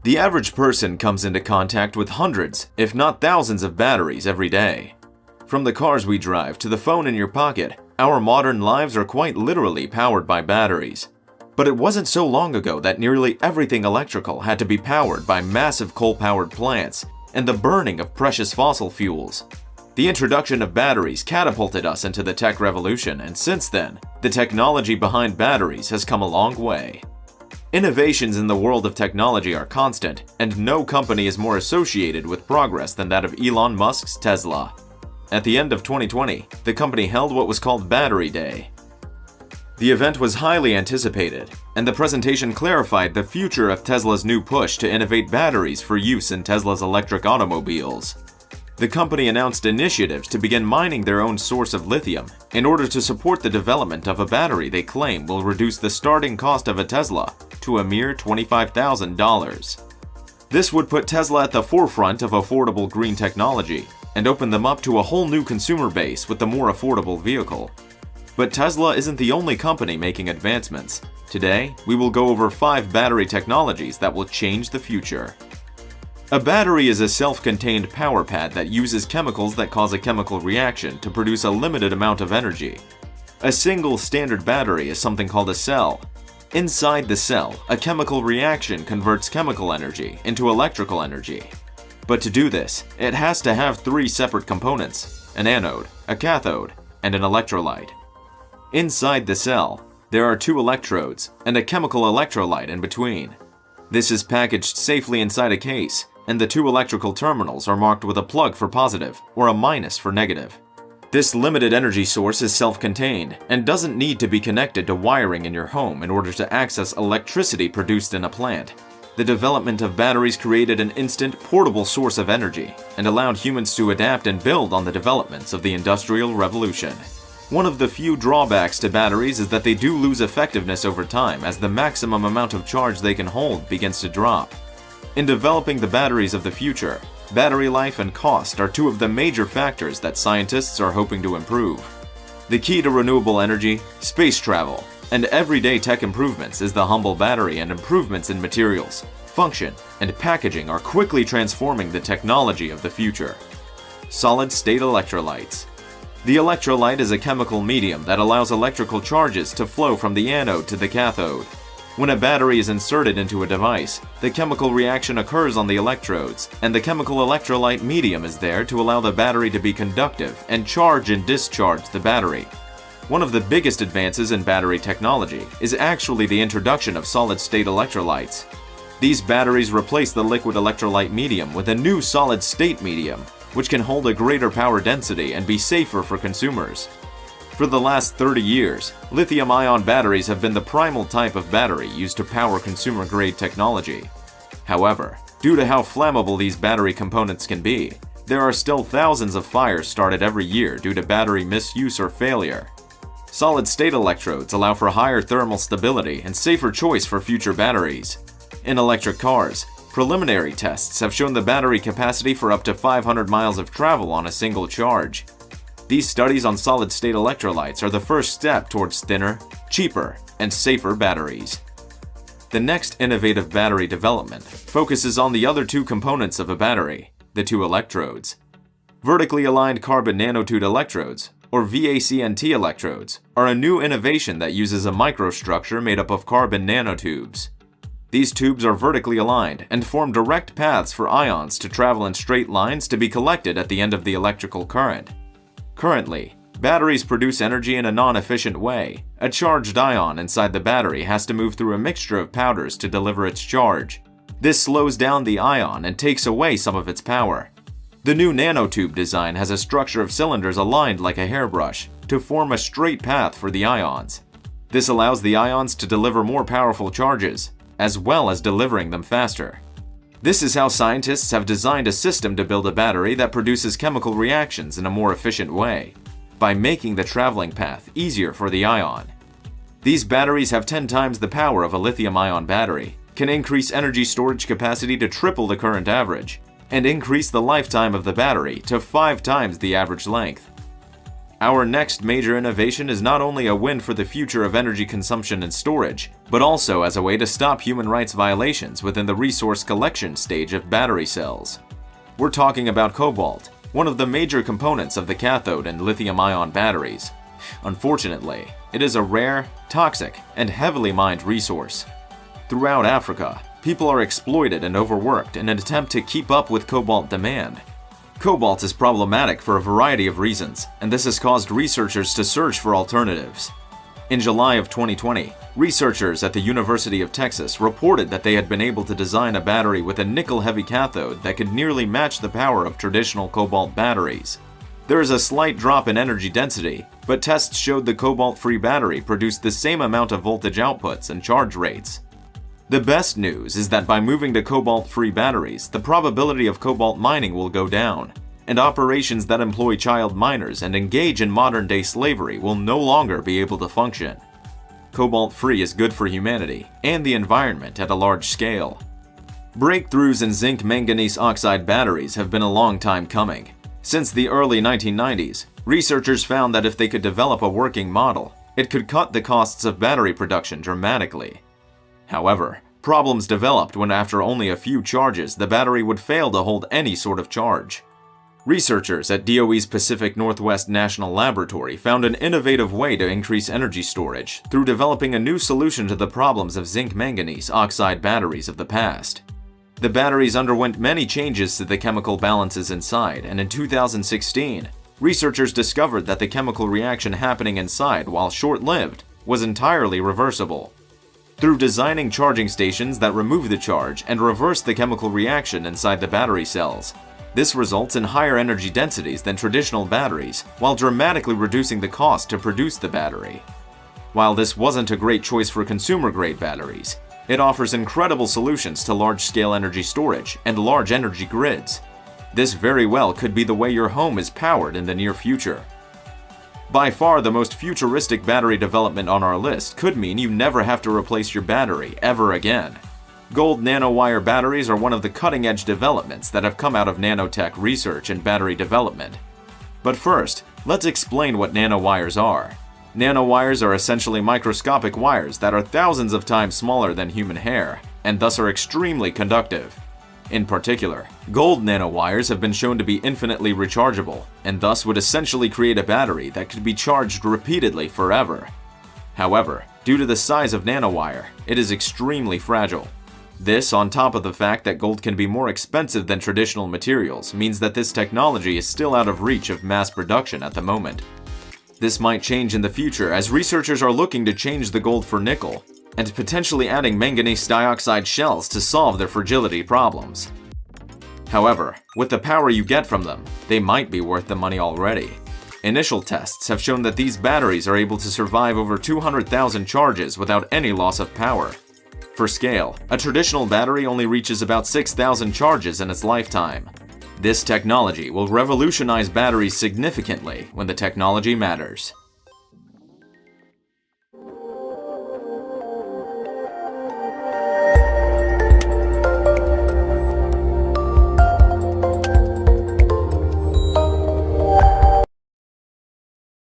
The average person comes into contact with hundreds, if not thousands of batteries every day. From the cars we drive to the phone in your pocket, our modern lives are quite literally powered by batteries. But it wasn't so long ago that nearly everything electrical had to be powered by massive coal-powered plants and the burning of precious fossil fuels. The introduction of batteries catapulted us into the tech revolution, and since then, the technology behind batteries has come a long way. Innovations in the world of technology are constant, and no company is more associated with progress than that of Elon Musk's Tesla. At the end of 2020, the company held what was called Battery Day. The event was highly anticipated, and the presentation clarified the future of Tesla's new push to innovate batteries for use in Tesla's electric automobiles. The company announced initiatives to begin mining their own source of lithium in order to support the development of a battery they claim will reduce the starting cost of a Tesla to a mere $25,000. This would put Tesla at the forefront of affordable green technology and open them up to a whole new consumer base with the more affordable vehicle. But Tesla isn't the only company making advancements. Today, we will go over 5 battery technologies that will change the future. A battery is a self-contained power pad that uses chemicals that cause a chemical reaction to produce a limited amount of energy. A single standard battery is something called a cell. Inside the cell, a chemical reaction converts chemical energy into electrical energy. But to do this, it has to have 3 separate components: an anode, a cathode, and an electrolyte. Inside the cell, there are 2 electrodes and a chemical electrolyte in between. This is packaged safely inside a case, and the 2 electrical terminals are marked with a plug for positive or a minus for negative. This limited energy source is self-contained and doesn't need to be connected to wiring in your home in order to access electricity produced in a plant. The development of batteries created an instant, portable source of energy and allowed humans to adapt and build on the developments of the Industrial Revolution. One of the few drawbacks to batteries is that they do lose effectiveness over time as the maximum amount of charge they can hold begins to drop. In developing the batteries of the future, battery life and cost are 2 of the major factors that scientists are hoping to improve. The key to renewable energy, space travel, and everyday tech improvements is the humble battery, and improvements in materials, function, and packaging are quickly transforming the technology of the future. Solid-state electrolytes. The electrolyte is a chemical medium that allows electrical charges to flow from the anode to the cathode. When a battery is inserted into a device, the chemical reaction occurs on the electrodes, and the chemical electrolyte medium is there to allow the battery to be conductive and charge and discharge the battery. One of the biggest advances in battery technology is actually the introduction of solid-state electrolytes. These batteries replace the liquid electrolyte medium with a new solid-state medium, which can hold a greater power density and be safer for consumers. For the last 30 years, lithium-ion batteries have been the primal type of battery used to power consumer-grade technology. However, due to how flammable these battery components can be, there are still thousands of fires started every year due to battery misuse or failure. Solid-state electrodes allow for higher thermal stability and safer choice for future batteries. In electric cars, preliminary tests have shown the battery capacity for up to 500 miles of travel on a single charge. These studies on solid-state electrolytes are the first step towards thinner, cheaper, and safer batteries. The next innovative battery development focuses on the other 2 components of a battery, the 2 electrodes. Vertically aligned carbon nanotube electrodes, or VACNT electrodes, are a new innovation that uses a microstructure made up of carbon nanotubes. These tubes are vertically aligned and form direct paths for ions to travel in straight lines to be collected at the end of the electrical current. Currently, batteries produce energy in a non-efficient way. A charged ion inside the battery has to move through a mixture of powders to deliver its charge. This slows down the ion and takes away some of its power. The new nanotube design has a structure of cylinders aligned like a hairbrush to form a straight path for the ions. This allows the ions to deliver more powerful charges, as well as delivering them faster. This is how scientists have designed a system to build a battery that produces chemical reactions in a more efficient way, by making the traveling path easier for the ion. These batteries have 10 times the power of a lithium-ion battery, can increase energy storage capacity to triple the current average, and increase the lifetime of the battery to 5 times the average length. Our next major innovation is not only a win for the future of energy consumption and storage, but also as a way to stop human rights violations within the resource collection stage of battery cells. We're talking about cobalt, one of the major components of the cathode in lithium-ion batteries. Unfortunately, it is a rare, toxic, and heavily mined resource. Throughout Africa, people are exploited and overworked in an attempt to keep up with cobalt demand. Cobalt is problematic for a variety of reasons, and this has caused researchers to search for alternatives. In July of 2020, researchers at the University of Texas reported that they had been able to design a battery with a nickel-heavy cathode that could nearly match the power of traditional cobalt batteries. There is a slight drop in energy density, but tests showed the cobalt-free battery produced the same amount of voltage outputs and charge rates. The best news is that by moving to cobalt-free batteries, the probability of cobalt mining will go down, and operations that employ child miners and engage in modern-day slavery will no longer be able to function. Cobalt-free is good for humanity and the environment at a large scale. Breakthroughs in zinc-manganese oxide batteries have been a long time coming. Since the early 1990s, researchers found that if they could develop a working model, it could cut the costs of battery production dramatically. However, problems developed when after only a few charges the battery would fail to hold any sort of charge. Researchers at DOE's Pacific Northwest National Laboratory found an innovative way to increase energy storage through developing a new solution to the problems of zinc-manganese oxide batteries of the past. The batteries underwent many changes to the chemical balances inside, and in 2016, researchers discovered that the chemical reaction happening inside, while short-lived, was entirely reversible. Through designing charging stations that remove the charge and reverse the chemical reaction inside the battery cells, this results in higher energy densities than traditional batteries, while dramatically reducing the cost to produce the battery. While this wasn't a great choice for consumer-grade batteries, it offers incredible solutions to large-scale energy storage and large energy grids. This very well could be the way your home is powered in the near future. By far the most futuristic battery development on our list could mean you never have to replace your battery ever again. Gold nanowire batteries are one of the cutting-edge developments that have come out of nanotech research and battery development. But first, let's explain what nanowires are. Nanowires are essentially microscopic wires that are thousands of times smaller than human hair, and thus are extremely conductive. In particular, gold nanowires have been shown to be infinitely rechargeable, and thus would essentially create a battery that could be charged repeatedly forever. However, due to the size of nanowire, it is extremely fragile. This, on top of the fact that gold can be more expensive than traditional materials, means that this technology is still out of reach of mass production at the moment. This might change in the future as researchers are looking to change the gold for nickel, and potentially adding manganese dioxide shells to solve their fragility problems. However, with the power you get from them, they might be worth the money already. Initial tests have shown that these batteries are able to survive over 200,000 charges without any loss of power. For scale, a traditional battery only reaches about 6,000 charges in its lifetime. This technology will revolutionize batteries significantly when the technology matters.